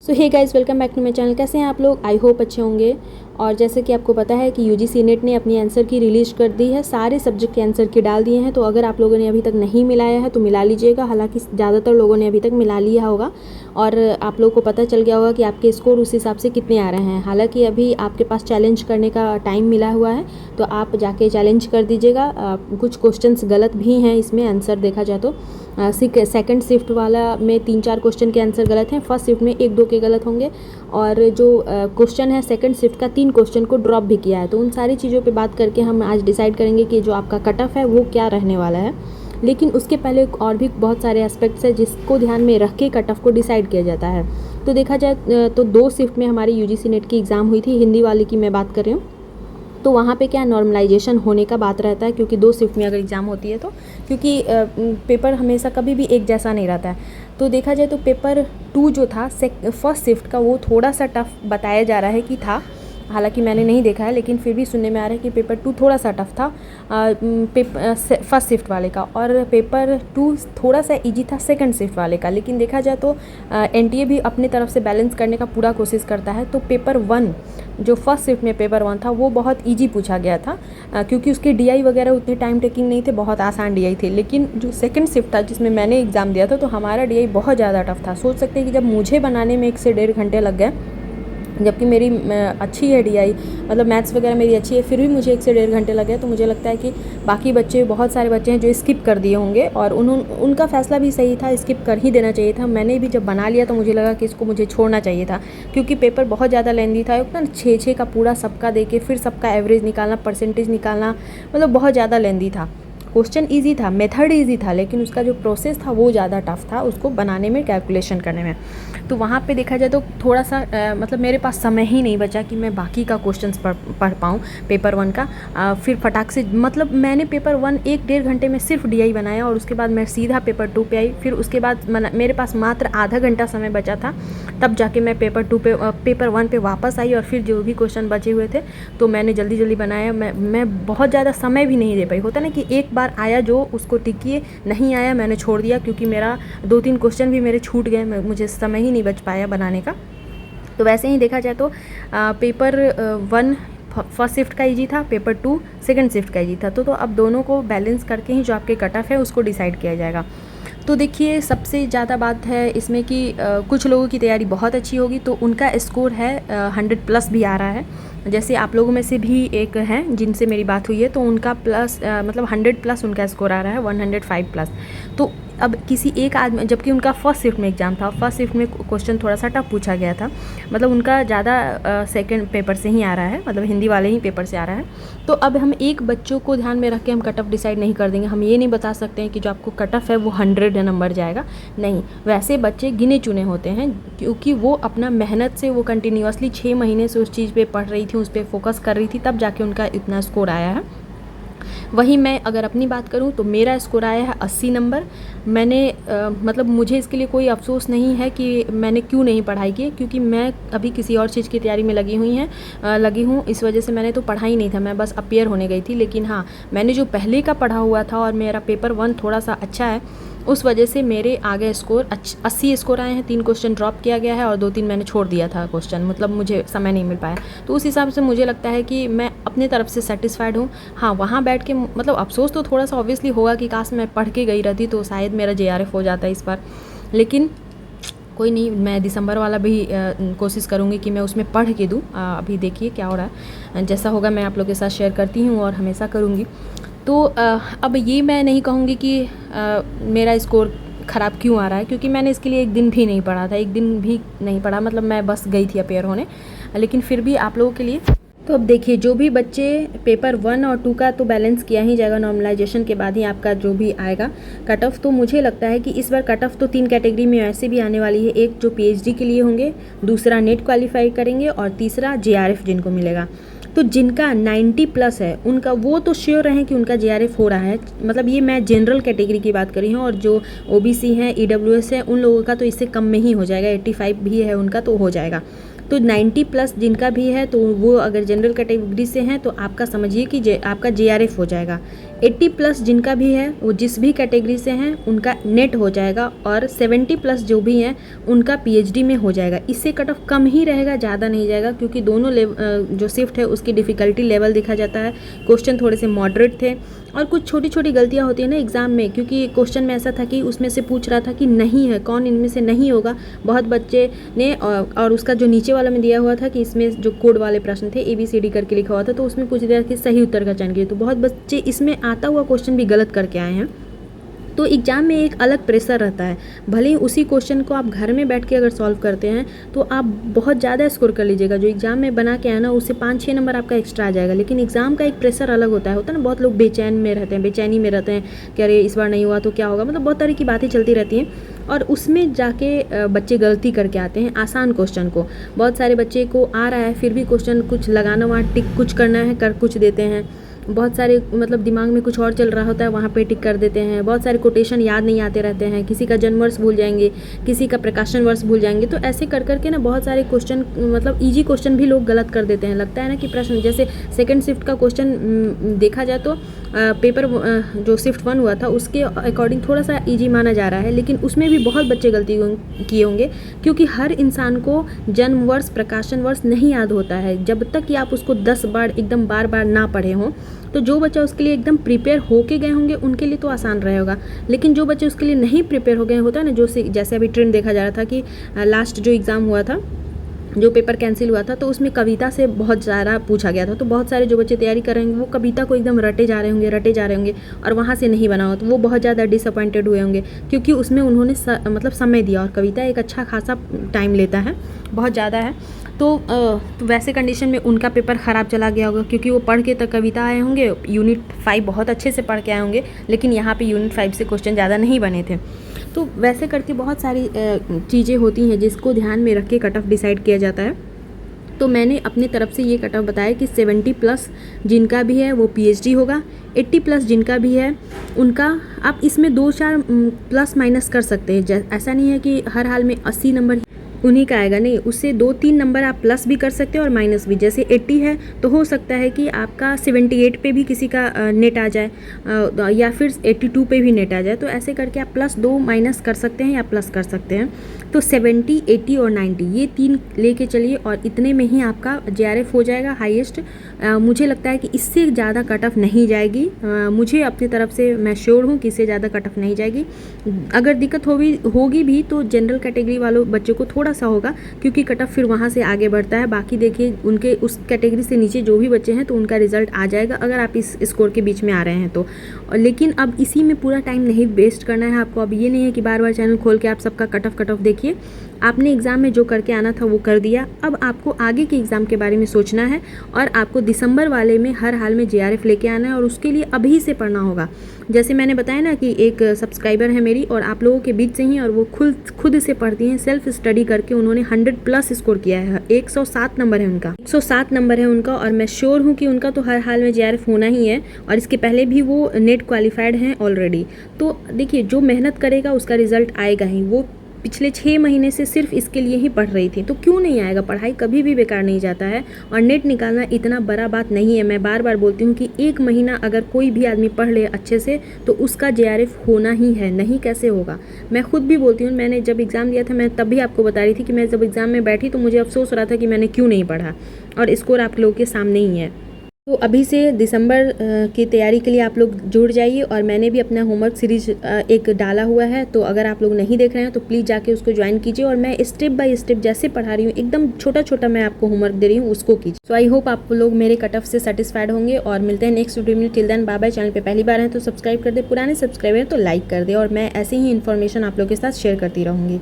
So hey guys, welcome back to my channel. कैसे हैं आप लोग? आई होप अच्छे होंगे। और जैसे कि आपको पता है कि यूजीसी नेट ने अपनी आंसर की रिलीज कर दी है, सारे सब्जेक्ट के आंसर की डाल दिए हैं। तो अगर आप लोगों ने अभी तक नहीं मिलाया है तो मिला लीजिएगा। हालांकि ज़्यादातर लोगों ने अभी तक मिला लिया होगा और आप लोगों को पता चल गया होगा कि आपके स्कोर उस हिसाब से कितने आ रहे हैं। हालांकि अभी आपके पास चैलेंज करने का टाइम मिला हुआ है, तो आप जाके चैलेंज कर दीजिएगा। कुछ क्वेश्चंस गलत भी हैं इसमें, आंसर देखा जाए तो सेकंड शिफ्ट वाला में 3-4 क्वेश्चन के आंसर गलत हैं, फर्स्ट शिफ्ट में 1-2 के गलत होंगे। और जो क्वेश्चन है सेकंड शिफ्ट का 3 क्वेश्चन को ड्रॉप भी किया है। तो उन सारी चीज़ों पे बात करके हम आज डिसाइड करेंगे कि जो आपका कट ऑफ है वो क्या रहने वाला है। लेकिन उसके पहले और भी बहुत सारे एस्पेक्ट्स हैं जिसको ध्यान में रख के कट ऑफ को डिसाइड किया जाता है। तो देखा जाए तो 2 शिफ्ट में हमारी यूजीसी नेट की एग्ज़ाम हुई थी, हिंदी वाली की मैं बात कर रही हूँ। तो वहाँ पे क्या नॉर्मलाइजेशन होने का बात रहता है, क्योंकि 2 शिफ्ट में अगर एग्ज़ाम होती है तो, क्योंकि पेपर हमेशा कभी भी एक जैसा नहीं रहता है। तो देखा जाए तो पेपर 2 जो था फर्स्ट शिफ्ट का, वो थोड़ा सा टफ बताया जा रहा है कि था। हालांकि मैंने नहीं देखा है, लेकिन फिर भी सुनने में आ रहा है कि पेपर 2 थोड़ा सा टफ था फर्स्ट शिफ्ट वाले का, और पेपर 2 थोड़ा सा इजी था सेकंड शिफ्ट वाले का। लेकिन देखा जाए तो एनटीए भी अपनी तरफ से बैलेंस करने का पूरा कोशिश करता है। तो पेपर 1 जो फर्स्ट शिफ्ट में पेपर 1 था वो बहुत इजी पूछा गया था, क्योंकि उसके डीआई वगैरह उतने टाइम टेकिंग नहीं थे, बहुत आसान डीआई थे। लेकिन जो सेकंड शिफ्ट था जिसमें मैंने एग्ज़ाम दिया था, तो हमारा डीआई बहुत ज़्यादा टफ था। सोच सकते हैं कि जब मुझे बनाने में 1 से 1.5 घंटे लग गए, जबकि मेरी अच्छी है डीआई, मतलब मैथ्स वगैरह मेरी अच्छी है, फिर भी मुझे 1 से 1.5 घंटे लगे। तो मुझे लगता है कि बाकी बच्चे, बहुत सारे बच्चे हैं जो स्किप कर दिए होंगे, और उनका फ़ैसला भी सही था, स्किप कर ही देना चाहिए था। मैंने भी जब बना लिया तो मुझे लगा कि इसको मुझे छोड़ना चाहिए था, क्योंकि पेपर बहुत ज़्यादा लेंदी था। उतना 6-6 का पूरा सबका देके फिर सबका एवरेज निकालना, परसेंटेज निकालना, मतलब बहुत ज़्यादा लेंदी था। क्वेश्चन इजी था, मेथड इजी था, लेकिन उसका जो प्रोसेस था वो ज़्यादा टफ था उसको बनाने में, कैलकुलेशन करने में। तो वहाँ पे देखा जाए तो थोड़ा सा मतलब मेरे पास समय ही नहीं बचा कि मैं बाकी का क्वेश्चंस पढ़ पाऊँ पेपर 1 का। फिर फटाक से, मतलब मैंने पेपर 1 1-1.5 घंटे में सिर्फ डीआई बनाया, और उसके बाद मैं सीधा पेपर 2 पे आई। फिर उसके बाद मेरे पास मात्र आधा घंटा समय बचा था, तब जाके मैं पेपर 1 पे वापस आई, और फिर जो भी क्वेश्चन बचे हुए थे तो मैंने जल्दी जल्दी बनाया। मैं बहुत ज़्यादा समय भी नहीं दे पाई। होता ना कि एक बार आया जो उसको टिकिए, नहीं आया मैंने छोड़ दिया, क्योंकि मेरा 2-3 क्वेश्चन भी मेरे छूट गए, मुझे समय ही नहीं बच पाया बनाने का। तो वैसे ही देखा जाए तो पेपर 1 फर्स्ट शिफ्ट का इजी था, पेपर 2 सेकंड शिफ्ट का इजी था। तो अब दोनों को बैलेंस करके ही जो आपके कट ऑफ है उसको डिसाइड किया जाएगा। तो देखिए, सबसे ज़्यादा बात है इसमें कि कुछ लोगों की तैयारी बहुत अच्छी होगी तो उनका स्कोर है 100+ भी आ रहा है। जैसे आप लोगों में से भी एक हैं जिनसे मेरी बात हुई है, तो उनका प्लस मतलब 100+ उनका स्कोर आ रहा है, 105+। तो अब किसी एक आदमी, जबकि उनका फर्स्ट शिफ्ट में एग्ज़ाम था, फर्स्ट शिफ्ट में क्वेश्चन थोड़ा सा टफ पूछा गया था, मतलब उनका ज़्यादा सेकंड पेपर से ही आ रहा है, मतलब हिंदी वाले ही पेपर से आ रहा है। तो अब हम एक बच्चों को ध्यान में रख के हम कट ऑफ डिसाइड नहीं कर देंगे। हम ये नहीं बता सकते हैं कि जो आपको कट ऑफ है वो 100 नंबर जाएगा, नहीं। वैसे बच्चे गिने चुने होते हैं, क्योंकि वो अपना मेहनत से, वो कंटिन्यूसली 6 महीने से उस चीज़ पे पढ़ रही थी, उस पर फोकस कर रही थी, तब जाके उनका इतना स्कोर आया है। वहीं मैं अगर अपनी बात करूं तो मेरा स्कोर आया है 80 नंबर। मैंने मतलब मुझे इसके लिए कोई अफसोस नहीं है कि मैंने क्यों नहीं पढ़ाई की, क्योंकि मैं अभी किसी और चीज़ की तैयारी में लगी हूँ। इस वजह से मैंने तो पढ़ा ही नहीं था, मैं बस अपीयर होने गई थी। लेकिन हाँ, मैंने जो पहले का पढ़ा हुआ था और मेरा पेपर 1 थोड़ा सा अच्छा है, उस वजह से मेरे आगे स्कोर 80 स्कोर आए हैं। 3 क्वेश्चन ड्रॉप किया गया है और 2-3 मैंने छोड़ दिया था क्वेश्चन, मतलब मुझे समय नहीं मिल पाया। तो उस हिसाब से मुझे लगता है कि मैं अपने तरफ से सेटिस्फाइड हूँ। हाँ, वहाँ बैठ के मतलब अफसोस तो थोड़ा सा ऑब्वियसली होगा कि काश मैं पढ़ के गई रहती तो शायद मेरा जेआरएफ हो जाता इस बार। लेकिन कोई नहीं, मैं दिसंबर वाला भी कोशिश करूँगी कि मैं उसमें पढ़ के दूँ। अभी देखिए क्या हो रहा है, जैसा होगा मैं आप लोगों के साथ शेयर करती हूँ और हमेशा करूँगी। तो अब ये मैं नहीं कहूँगी कि मेरा स्कोर ख़राब क्यों आ रहा है, क्योंकि मैंने इसके लिए एक दिन भी नहीं पढ़ा था, एक दिन भी नहीं पढ़ा, मतलब मैं बस गई थी अपेयर होने। लेकिन फिर भी आप लोगों के लिए, तो अब देखिए, जो भी बच्चे पेपर 1 और 2 का तो बैलेंस किया ही जाएगा, नॉर्मलाइजेशन के बाद ही आपका जो भी आएगा कट ऑफ। तो मुझे लगता है कि इस बार कट ऑफ तो 3 कैटेगरी में ऐसे भी आने वाली है। एक जो पीएचडी के लिए होंगे, दूसरा नेट क्वालिफाई करेंगे, और तीसरा जेआरएफ जिनको मिलेगा। तो जिनका 90+ है उनका, वो तो श्योर रहें कि उनका जेआरएफ हो रहा है। मतलब ये मैं जनरल कैटेगरी की बात कर रही हूँ, और जो ओबीसी हैं, ईडब्ल्यूएस है, उन लोगों का तो इससे कम में ही हो जाएगा, 85 भी है उनका तो हो जाएगा। तो 90 प्लस जिनका भी है तो वो अगर जनरल कैटेगरी से हैं तो आपका समझिए कि आपका JRF हो जाएगा। 80 प्लस जिनका भी है वो जिस भी कैटेगरी से हैं उनका नेट हो जाएगा, और 70 प्लस जो भी हैं उनका PhD में हो जाएगा। इससे कट ऑफ कम ही रहेगा, ज़्यादा नहीं जाएगा, क्योंकि दोनों जो शिफ्ट है उसकी डिफ़िकल्टी लेवल देखा जाता है। क्वेश्चन थोड़े से मॉडरेट थे और कुछ छोटी छोटी गलतियां होती है ना एग्ज़ाम में, क्योंकि क्वेश्चन में ऐसा था कि उसमें से पूछ रहा था कि नहीं है, कौन इनमें से नहीं होगा। बहुत बच्चे ने और उसका जो नीचे वाला में दिया हुआ था कि इसमें जो कोड वाले प्रश्न थे ABCD करके लिखा हुआ था, तो उसमें पूछ दिया कि सही उत्तर का चयन कीजिए। तो बहुत बच्चे इसमें आता हुआ क्वेश्चन भी गलत करके आए हैं। तो एग्ज़ाम में एक अलग प्रेशर रहता है। भले ही उसी क्वेश्चन को आप घर में बैठ के अगर सॉल्व करते हैं तो आप बहुत ज़्यादा स्कोर कर लीजिएगा। जो एग्ज़ाम में बना के आया ना उससे 5-6 नंबर आपका एक्स्ट्रा आ जाएगा। लेकिन एग्ज़ाम का एक प्रेशर अलग होता है ना, बहुत लोग बेचैनी में रहते हैं कि अरे इस बार नहीं हुआ तो क्या होगा, मतलब बहुत तरह की बातें चलती रहती हैं, और उसमें जाके बच्चे गलती करके आते हैं आसान क्वेश्चन को। बहुत सारे बच्चे को आ रहा है फिर भी क्वेश्चन कुछ लगाना, वहाँ टिक कुछ करना है कर कुछ देते हैं। बहुत सारे मतलब दिमाग में कुछ और चल रहा होता है, वहाँ पे टिक कर देते हैं। बहुत सारे कोटेशन याद नहीं आते रहते हैं, किसी का जन्म वर्ष भूल जाएंगे, किसी का प्रकाशन वर्ष भूल जाएंगे। तो ऐसे कर करके ना बहुत सारे क्वेश्चन मतलब इजी क्वेश्चन भी लोग गलत कर देते हैं। लगता है ना कि प्रश्न जैसे सेकंड शिफ्ट का क्वेश्चन देखा जाए तो पेपर जो शिफ्ट 1 हुआ था उसके अकॉर्डिंग थोड़ा सा ईजी माना जा रहा है, लेकिन उसमें भी बहुत बच्चे गलती किए होंगे, क्योंकि हर इंसान को जन्म वर्ष प्रकाशन वर्ष नहीं याद होता है जब तक कि आप उसको 10 बार एकदम बार बार ना पढ़े हों। तो जो बच्चा उसके लिए एकदम प्रिपेयर होके गए होंगे उनके लिए तो आसान रहेगा, लेकिन जो बच्चे उसके लिए नहीं प्रिपेयर हो गए होता है ना, जो जैसे अभी ट्रेंड देखा जा रहा था कि लास्ट जो एग्ज़ाम हुआ था, जो पेपर कैंसिल हुआ था, तो उसमें कविता से बहुत ज़्यादा पूछा गया था। तो बहुत सारे जो बच्चे तैयारी कर रहे होंगे वो कविता को एकदम रटे जा रहे होंगे और वहाँ से नहीं बना हो, तो वो बहुत ज़्यादा डिसअपॉइंटेड हुए होंगे, क्योंकि उसमें उन्होंने मतलब समय दिया, और कविता एक अच्छा खासा टाइम लेता है, बहुत ज़्यादा है। तो वैसे कंडीशन में उनका पेपर ख़राब चला गया होगा, क्योंकि वो पढ़ के तक कविता आए होंगे, यूनिट 5 बहुत अच्छे से पढ़ के आए होंगे, लेकिन यहाँ पे यूनिट 5 से क्वेश्चन ज़्यादा नहीं बने थे। तो वैसे करके बहुत सारी चीज़ें होती हैं जिसको ध्यान में रख के कट ऑफ डिसाइड किया जाता है। तो मैंने अपनी तरफ से ये कट ऑफ बताया कि 70 प्लस जिनका भी है वो PhD होगा, 80 प्लस जिनका भी है उनका आप इसमें 2-4 प्लस माइनस कर सकते हैं। ऐसा नहीं है कि हर हाल में 80 नंबर उन्हीं का आएगा, नहीं, उससे 2-3 नंबर आप प्लस भी कर सकते हैं और माइनस भी। जैसे 80 है तो हो सकता है कि आपका 78 पे भी किसी का नेट आ जाए, या फिर 82 पे भी नेट आ जाए। तो ऐसे करके आप +2 माइनस कर सकते हैं या प्लस कर सकते हैं। तो 70, 80 और 90 ये 3 लेके चलिए, और इतने में ही आपका JRF हो जाएगा हाईएस्ट। मुझे लगता है कि इससे ज़्यादा कट ऑफ नहीं जाएगी। मुझे अपनी तरफ से मैं श्योर हूँ कि इससे ज़्यादा कट ऑफ नहीं जाएगी। अगर दिक्कत होगी भी तो जनरल कैटेगरी वालों बच्चों को थोड़ा सा होगा, क्योंकि कट ऑफ फिर वहाँ से आगे बढ़ता है। बाकी देखिए उनके उस कैटेगरी से नीचे जो भी बच्चे हैं तो उनका रिजल्ट आ जाएगा, अगर आप इस स्कोर के बीच में आ रहे हैं तो। लेकिन अब इसी में पूरा टाइम नहीं वेस्ट करना है आपको। अब ये नहीं है कि बार बार चैनल खोल के आप सबका कट ऑफ देखिए। आपने एग्ज़ाम में जो करके आना था वो कर दिया। अब आपको आगे के एग्ज़ाम के बारे में सोचना है, और आपको दिसंबर वाले में हर हाल में JRF लेके आना है, और उसके लिए अभी से पढ़ना होगा। जैसे मैंने बताया ना कि एक सब्सक्राइबर है मेरी और आप लोगों के बीच से ही, और वो खुद से पढ़ती हैं, सेल्फ स्टडी करके उन्होंने 100 प्लस स्कोर किया है। 107 नंबर है उनका, 107 नंबर है उनका, और मैं श्योर हूँ कि उनका तो हर हाल में JRF होना ही है, और इसके पहले भी वो नेट क्वालिफाइड हैं ऑलरेडी। तो देखिए जो मेहनत करेगा उसका रिजल्ट आएगा ही। वो पिछले 6 महीने से सिर्फ इसके लिए ही पढ़ रही थी, तो क्यों नहीं आएगा। पढ़ाई कभी भी बेकार नहीं जाता है, और नेट निकालना इतना बड़ा बात नहीं है। मैं बार बार बोलती हूँ कि 1 महीना अगर कोई भी आदमी पढ़ ले अच्छे से तो उसका JRF होना ही है, नहीं कैसे होगा। मैं खुद भी बोलती हूँ, मैंने जब एग्ज़ाम दिया था मैं तब भी आपको बता रही थी कि मैं जब एग्ज़ाम में बैठी तो मुझे अफसोस हो रहा था कि मैंने क्यों नहीं पढ़ा, और स्कोर आप लोगों के सामने ही है। तो अभी से दिसंबर की तैयारी के लिए आप लोग जुड़ जाइए, और मैंने भी अपना होमवर्क सीरीज एक डाला हुआ है, तो अगर आप लोग नहीं देख रहे हैं तो प्लीज़ जाके उसको ज्वाइन कीजिए। और मैं स्टेप बाय स्टेप जैसे पढ़ा रही हूँ, एकदम छोटा छोटा मैं आपको होमवर्क दे रही हूँ, उसको कीजिए। सो आई होप आप लोग मेरे कट ऑफ से सेटिस्फाइड होंगे, और मिलते हैं नेक्स्ट वीडियो में। Till then bye bye. Channel पे पहली बार हैं तो सब्सक्राइब कर दे, पुराने सब्सक्राइबर तो लाइक कर दे, और मैं ऐसे ही इन्फॉर्मेशन आप लोगों के साथ शेयर करती रहूँगी।